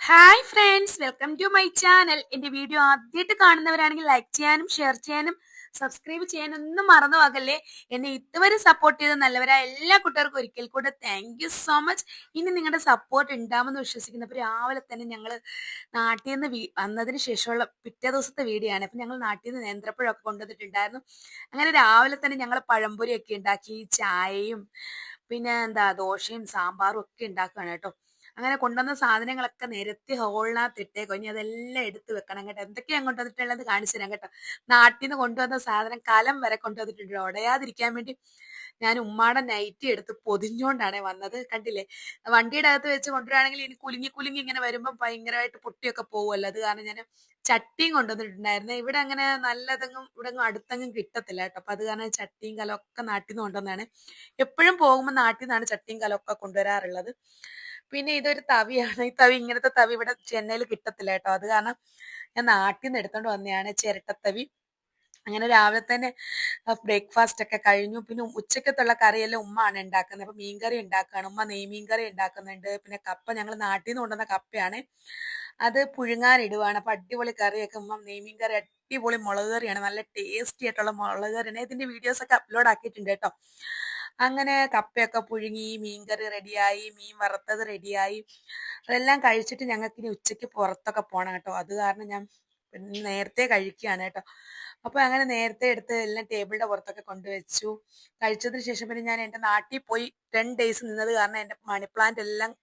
Hi friends, welcome to my channel. എൻ്റെ video ആദ്യമായിട്ട് കാണുന്നവരാണെങ്കിൽ ലൈക്ക് ചെയ്യാനും ഷെയർ ചെയ്യാനും സബ്സ്ക്രൈബ് ചെയ്യാനും ഒന്നും മറന്നു പോകല്ലേ. എന്നെ ഇതുവരെ സപ്പോർട്ട് ചെയ്ത നല്ലവരായ എല്ലാ കൂട്ടുകാർക്കും ഒരിക്കൽ കൂടെ താങ്ക് യു സോ മച്ച്. ഇനി നിങ്ങളുടെ സപ്പോർട്ട് ഉണ്ടാവുമെന്ന് വിശ്വസിക്കുന്നു. അപ്പോൾ രാവിലെ തന്നെ ഞങ്ങൾ നാട്ടിൽ നിന്ന് വന്നതിന് ശേഷമുള്ള പിറ്റേ ദിവസത്തെ വീഡിയോ ആണ്. അപ്പം ഞങ്ങൾ നാട്ടിൽ നിന്ന് നേന്ത്രപ്പഴമൊക്കെ കൊണ്ടുവന്നിട്ടുണ്ടായിരുന്നു. അങ്ങനെ രാവിലെ തന്നെ ഞങ്ങൾ പഴംപൊരിയൊക്കെ ഉണ്ടാക്കി, ചായയും പിന്നെ ദോശയും സാമ്പാറും ഒക്കെ ഉണ്ടാക്കുകയാണ് കേട്ടോ. അങ്ങനെ കൊണ്ടുവന്ന സാധനങ്ങളൊക്കെ നിരത്തി ഹോളിനകത്ത് ഇട്ടേക്കോ. ഇനി അതെല്ലാം എടുത്ത് വെക്കണം കേട്ടോ. എന്തൊക്കെയാണ് കൊണ്ടുവന്നിട്ടുള്ളത് കാണിച്ചു തരാം കേട്ടോ. നാട്ടിൽ നിന്ന് കൊണ്ടുവന്ന സാധനം കലം വരെ കൊണ്ടുവന്നിട്ടുണ്ട്. ഉടയാതിരിക്കാൻ വേണ്ടി ഞാൻ ഉമ്മാടെ നൈറ്റി എടുത്ത് പൊതിഞ്ഞോണ്ടാണ് വന്നത്. കണ്ടില്ലേ, വണ്ടിയുടെ അകത്ത് വെച്ച് കൊണ്ടുവരാണെങ്കിൽ ഇനി കുലുങ്ങി കുലുങ്ങി ഇങ്ങനെ വരുമ്പോൾ ഭയങ്കരമായിട്ട് പൊട്ടിയൊക്കെ പോകുമല്ലോ. അത് കാരണം ഞാൻ ചട്ടിയും കൊണ്ടുവന്നിട്ടുണ്ടായിരുന്നു. ഇവിടെ അങ്ങനെ നല്ലതെങ്ങും ഇവിടെ അടുത്തെങ്ങും കിട്ടത്തില്ല കേട്ടോ. അപ്പൊ അത് കാരണം ചട്ടിയും കലമൊക്കെ നാട്ടിൽ നിന്ന് കൊണ്ടുവന്നാണ്. എപ്പോഴും പോകുമ്പോൾ നാട്ടിൽ നിന്നാണ് ചട്ടിയും കലമൊക്കെ കൊണ്ടുവരാറുള്ളത്. പിന്നെ ഇതൊരു തവിയാണ്. ഈ തവി, ഇങ്ങനത്തെ തവി ഇവിടെ ചെന്നൈയിൽ കിട്ടത്തില്ല കേട്ടോ. അത് കാരണം ഞാൻ നാട്ടിൽ നിന്ന് എടുത്തോണ്ട് വന്നതാണ് ചിരട്ടത്തവി. അങ്ങനെ രാവിലെ തന്നെ ബ്രേക്ക്ഫാസ്റ്റ് ഒക്കെ കഴിഞ്ഞു. പിന്നെ ഉച്ചക്കത്തുള്ള കറിയെല്ലാം ഉമ്മയാണ് ഉണ്ടാക്കുന്നത്. അപ്പൊ മീൻകറി ഉണ്ടാക്കുകയാണ് ഉമ്മ. നെയ്മീൻ കറി ഉണ്ടാക്കുന്നുണ്ട്. പിന്നെ കപ്പ, ഞങ്ങൾ നാട്ടിൽ നിന്ന് കൊണ്ടുവന്ന കപ്പയാണ്, അത് പുഴുങ്ങാനിടുവാണ്. അപ്പൊ അടിപൊളി കറിയൊക്കെ ഉമ്മ. നെയ്മീൻ കറി അടിപൊളി മുളക് കറിയാണ്, നല്ല ടേസ്റ്റി ആയിട്ടുള്ള മുളക് കറിയാണ്. ഇതിന്റെ വീഡിയോസ് ഒക്കെ അപ്ലോഡ് ആക്കിയിട്ടുണ്ട് കേട്ടോ. അങ്ങനെ കപ്പയൊക്കെ പുഴുങ്ങി, മീൻകറി റെഡിയായി, മീൻ വറുത്തത് റെഡിയായി. അതെല്ലാം കഴിച്ചിട്ട് ഞങ്ങൾക്ക് ഇനി ഉച്ചയ്ക്ക് പുറത്തൊക്കെ പോകണം കേട്ടോ. അത് കാരണം ഞാൻ നേരത്തെ കഴിക്കുകയാണ് കേട്ടോ. അപ്പൊ അങ്ങനെ നേരത്തെ എടുത്ത് എല്ലാം ടേബിളിന്റെ പുറത്തൊക്കെ കൊണ്ടുവച്ചു. കഴിച്ചതിന് ശേഷം പിന്നെ ഞാൻ എൻ്റെ നാട്ടിൽ പോയി 10 days നിന്നത് കാരണം എൻ്റെ മണി പ്ലാന്റ് എല്ലാം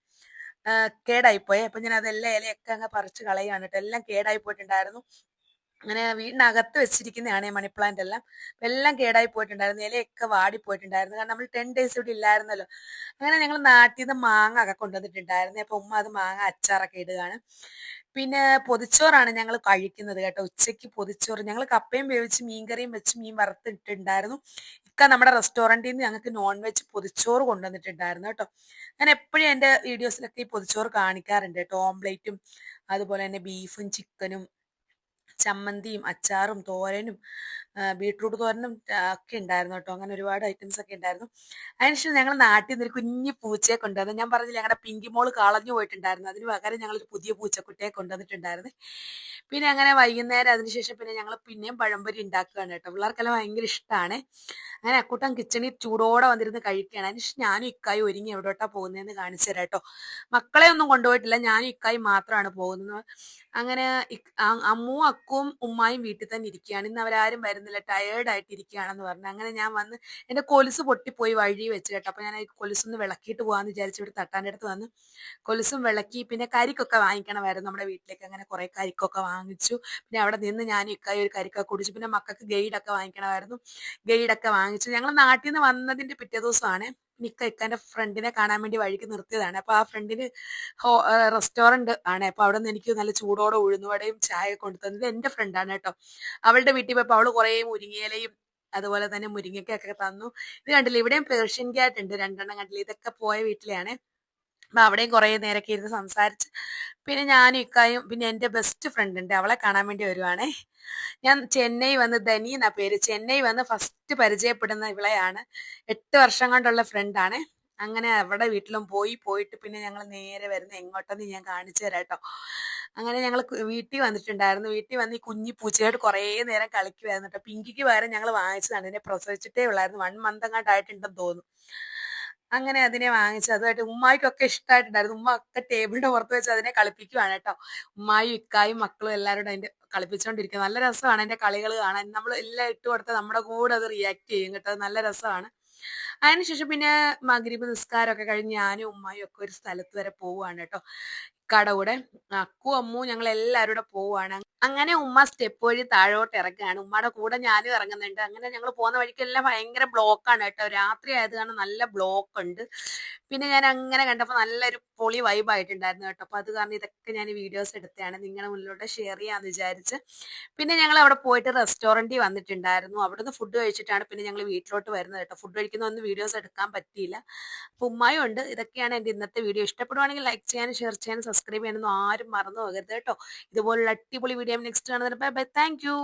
കേടായിപ്പോയി. അപ്പൊ ഞാൻ അതെല്ലാം ഇലയൊക്കെ അങ്ങ് പറിച്ച് കളയാണ് കേട്ടോ. എല്ലാം കേടായി പോയിട്ടുണ്ടായിരുന്നു. അങ്ങനെ വീടിനകത്ത് വെച്ചിരിക്കുന്നതാണ് ഈ മണി പ്ലാന്റ് എല്ലാം. എല്ലാം കേടായി പോയിട്ടുണ്ടായിരുന്നു. ഇലയൊക്കെ വാടിപ്പോയിട്ടുണ്ടായിരുന്നു. കാരണം നമ്മൾ 10 days ഇവിടെ ഇല്ലായിരുന്നല്ലോ. അങ്ങനെ ഞങ്ങൾ നാട്ടിൽ നിന്ന് മാങ്ങ ഒക്കെ കൊണ്ടുവന്നിട്ടുണ്ടായിരുന്നു. അപ്പൊ ഉമ്മ അത് മാങ്ങ അച്ചാറൊക്കെ ഇടുകയാണ്. പിന്നെ പൊതിച്ചോറാണ് ഞങ്ങൾ കഴിക്കുന്നത് കേട്ടോ. ഉച്ചയ്ക്ക് പൊതിച്ചോറ്. ഞങ്ങൾ കപ്പയും വേവിച്ച് മീൻകറിയും വെച്ച് മീൻ വറുത്തിട്ടുണ്ടായിരുന്നു. ഇക്ക നമ്മുടെ റെസ്റ്റോറൻറ്റിൽ നിന്ന് ഞങ്ങൾക്ക് നോൺ വെജ് പൊതിച്ചോറ് കൊണ്ടുവന്നിട്ടുണ്ടായിരുന്നു കേട്ടോ. ഞാൻ എപ്പോഴും എൻ്റെ വീഡിയോസിലൊക്കെ ഈ പൊതിച്ചോറ് കാണിക്കാറുണ്ട് കേട്ടോ. ഓംപ്ലേറ്റും അതുപോലെ തന്നെ ബീഫും ചിക്കനും ചമ്മന്തിയും അച്ചാറും തോരനും ബീട്രൂട്ട് തോരനും ഒക്കെ ഉണ്ടായിരുന്നു കേട്ടോ. അങ്ങനെ ഒരുപാട് ഐറ്റംസ് ഒക്കെ ഉണ്ടായിരുന്നു. അതിനുശേഷം ഞങ്ങൾ നാട്ടിൽ നിന്ന് ഒരു കുഞ്ഞു പൂച്ചയെ കൊണ്ടുവന്നു. ഞാൻ പറഞ്ഞില്ല, ഞങ്ങളുടെ പിങ്കി മോള് കളഞ്ഞു പോയിട്ടുണ്ടായിരുന്നു. അതിന് പകരം ഞങ്ങളൊരു പുതിയ പൂച്ചക്കുട്ടിയെ കൊണ്ടുവന്നിട്ടുണ്ടായിരുന്നു. പിന്നെ അങ്ങനെ വൈകുന്നേരം അതിനുശേഷം പിന്നെ ഞങ്ങൾ പിന്നെയും പഴംപൊരി ഉണ്ടാക്കുകയാണ് കേട്ടോ. പിള്ളേർക്കെല്ലാം ഭയങ്കര ഇഷ്ടമാണ്. അങ്ങനെ അക്കൂട്ടം കിച്ചണിൽ ചൂടോടെ വന്നിരുന്ന് കഴിക്കുകയാണ്. അതിനുശേഷം ഞാനും ഇക്കായും ഒരുങ്ങി എവിടോട്ടാ പോകുന്നതെന്ന് കാണിച്ചു തരാം കേട്ടോ. മക്കളെ ഒന്നും കൊണ്ടുപോയിട്ടില്ല, ഞാനും ഇക്കായും മാത്രമാണ് പോകുന്നത്. അങ്ങനെ അമ്മുവും അക്കുവും ഉമ്മായും വീട്ടിൽ തന്നെ ഇരിക്കുകയാണ്. ഇന്ന് അവരാരും വരുന്നില്ല, ടയേർഡായിട്ട് ഇരിക്കുകയാണെന്ന് പറഞ്ഞു. അങ്ങനെ ഞാൻ വന്ന് എൻ്റെ കൊലുസ് പൊട്ടിപ്പോയി വഴി വെച്ച് കേട്ടോ. അപ്പൊ ഞാൻ കൊലുസൊന്ന് വിളക്കിയിട്ട് പോകാന്ന് വിചാരിച്ച് ഇവിടെ തട്ടാൻ്റെ അടുത്ത് വന്ന് കൊലുസും വിളക്കി. പിന്നെ കരിക്കൊക്കെ വാങ്ങിക്കണമായിരുന്നു നമ്മുടെ വീട്ടിലേക്ക്. അങ്ങനെ കുറെ കരിക്കൊക്കെ വാങ്ങിച്ചു. പിന്നെ അവിടെ നിന്ന് ഞാൻ ഇക്കായി ഒരു കരിക്കൊക്കെ കുടിച്ചു. പിന്നെ മക്കൾക്ക് ഗൈഡൊക്കെ വാങ്ങിക്കണമായിരുന്നു. ഗൈഡൊക്കെ വാങ്ങിച്ചു. ഞങ്ങൾ നാട്ടിൽ നിന്ന് വന്നതിന്റെ പിറ്റേ ദിവസമാണ് ഇക്കാന്റെ ഫ്രണ്ടിനെ കാണാൻ വേണ്ടി വഴിക്ക് നിർത്തിയതാണ്. അപ്പൊ ആ ഫ്രണ്ടിന് റെസ്റ്റോറന്റ് ആണ്. അപ്പൊ അവിടെ നിന്ന് എനിക്ക് നല്ല ചൂടോടെ ഉഴുന്നുവടയും ചായ കൊണ്ടു തന്നത് എന്റെ ഫ്രണ്ടാണ് കേട്ടോ. അവളുടെ വീട്ടിൽ പോയപ്പോ അവള് കുറെ മുരിങ്ങയിലയും അതുപോലെ തന്നെ മുരിങ്ങയ്ക്കൊക്കെ തന്നു. ഇത് കണ്ടില്ല, ഇവിടെയും പേർഷ്യൻ ക്യാറ്റ് ഉണ്ട്, 2 എണ്ണം കണ്ടില്ല. ഇതൊക്കെ പോയ വീട്ടിലെയാണ്. അപ്പൊ അവിടെയും കുറെ നേരമൊക്കെ ഇരുന്ന് സംസാരിച്ച് പിന്നെ ഞാനും ഇക്കായും പിന്നെ എൻ്റെ ബെസ്റ്റ് ഫ്രണ്ട് ഉണ്ട്, അവളെ കാണാൻ വേണ്ടി വരുവാണേ. ഞാൻ ചെന്നൈ വന്ന്, ധനി എന്നാ പേര്, ചെന്നൈ വന്ന് ഫസ്റ്റ് പരിചയപ്പെടുന്ന ഇവളെയാണ്. 8 വർഷം കൊണ്ടുള്ള ഫ്രണ്ടാണ്. അങ്ങനെ അവിടെ വീട്ടിലും പോയിട്ട് പിന്നെ ഞങ്ങൾ നേരെ വരുന്ന എങ്ങോട്ടെന്ന് ഞാൻ കാണിച്ചു തരാം കേട്ടോ. അങ്ങനെ ഞങ്ങൾ വീട്ടിൽ വന്നിട്ടുണ്ടായിരുന്നു. വീട്ടിൽ വന്ന് ഈ കുഞ്ഞി പൂച്ചയായിട്ട് കുറേ നേരം കളിക്കുമായിരുന്നു കേട്ടോ. പിങ്കിക്ക് പകരം ഞങ്ങൾ വാങ്ങിച്ചതാണ്. ഇതിനെ പ്രസവിച്ചിട്ടേ ഉള്ളായിരുന്നു, 1 month എങ്ങാണ്ടായിട്ടുണ്ടെന്ന് തോന്നുന്നു. അങ്ങനെ അതിനെ വാങ്ങിച്ചു. അതുമായിട്ട് ഉമ്മായിക്കൊക്കെ ഇഷ്ടമായിട്ടുണ്ടായിരുന്നു. ഉമ്മ ഒക്കെ ടേബിളിന്റെ പുറത്ത് വെച്ച് അതിനെ കളിപ്പിക്കുവാണ് കേട്ടോ. ഉമ്മായും ഇക്കായും മക്കളും എല്ലാവരും അതിന്റെ കളിപ്പിച്ചുകൊണ്ടിരിക്കുക. നല്ല രസമാണ് അതിന്റെ കളികൾ കാണാൻ. നമ്മൾ എല്ലാം ഇട്ട് കൊടുത്താൽ നമ്മുടെ കൂടെ അത് റിയാക്ട് ചെയ്യും കേട്ടോ. അത് നല്ല രസമാണ്. അതിനുശേഷം പിന്നെ മഗ്രിബ് നിസ്കാരമൊക്കെ കഴിഞ്ഞ് ഞാനും ഉമ്മായും ഒക്കെ ഒരു സ്ഥലത്ത് വരെ പോവുകയാണ് കേട്ടോ. ഇക്കാടെ കൂടെ അക്കു അമ്മു ഞങ്ങൾ എല്ലാവരും കൂടെ പോവുകയാണ്. അങ്ങനെ ഉമ്മ സ്റ്റെപ്പ് വഴി താഴോട്ട് ഇറങ്ങുകയാണ്. ഉമ്മയുടെ കൂടെ ഞാനും ഇറങ്ങുന്നുണ്ട്. അങ്ങനെ ഞങ്ങൾ പോകുന്ന വഴിക്കെല്ലാം ഭയങ്കര ബ്ലോക്കാണ് കേട്ടോ. രാത്രി ആയത് കാരണം നല്ല ബ്ലോക്ക് ഉണ്ട്. പിന്നെ ഞാൻ അങ്ങനെ കണ്ടപ്പോൾ നല്ലൊരു പൊളി വൈബായിട്ടുണ്ടായിരുന്നു കേട്ടോ. അപ്പൊ അത് കാരണം ഇതൊക്കെ ഞാൻ വീഡിയോസ് എടുത്തതാണ് നിങ്ങളുടെ മുന്നിലൂടെ ഷെയർ ചെയ്യാന്ന് വിചാരിച്ച്. പിന്നെ ഞങ്ങൾ അവിടെ പോയിട്ട് റെസ്റ്റോറൻറ്റിൽ വന്നിട്ടുണ്ടായിരുന്നു. അവിടുന്ന് ഫുഡ് കഴിച്ചിട്ടാണ് പിന്നെ ഞങ്ങൾ വീട്ടിലോട്ട് വരുന്നത് കേട്ടോ. ഫുഡ് കഴിക്കുന്ന ഒന്നും വീഡിയോസ് എടുക്കാൻ പറ്റിയില്ല. അപ്പൊ ഉമ്മായും ഉണ്ട്. ഇതൊക്കെയാണ് എൻ്റെ ഇന്നത്തെ വീഡിയോ. ഇഷ്ടപ്പെടുവാണെങ്കിൽ ലൈക്ക് ചെയ്യാനും ഷെയർ ചെയ്യാനും സബ്സ്ക്രൈബ് ചെയ്യാനൊന്നും ആരും മറന്നു പോകരുത് കേട്ടോ. ഇതുപോലുള്ള അടിപൊളി വീഡിയോ നെക്സ്റ്റ് കാണുന്നത്. Bye bye, thank you.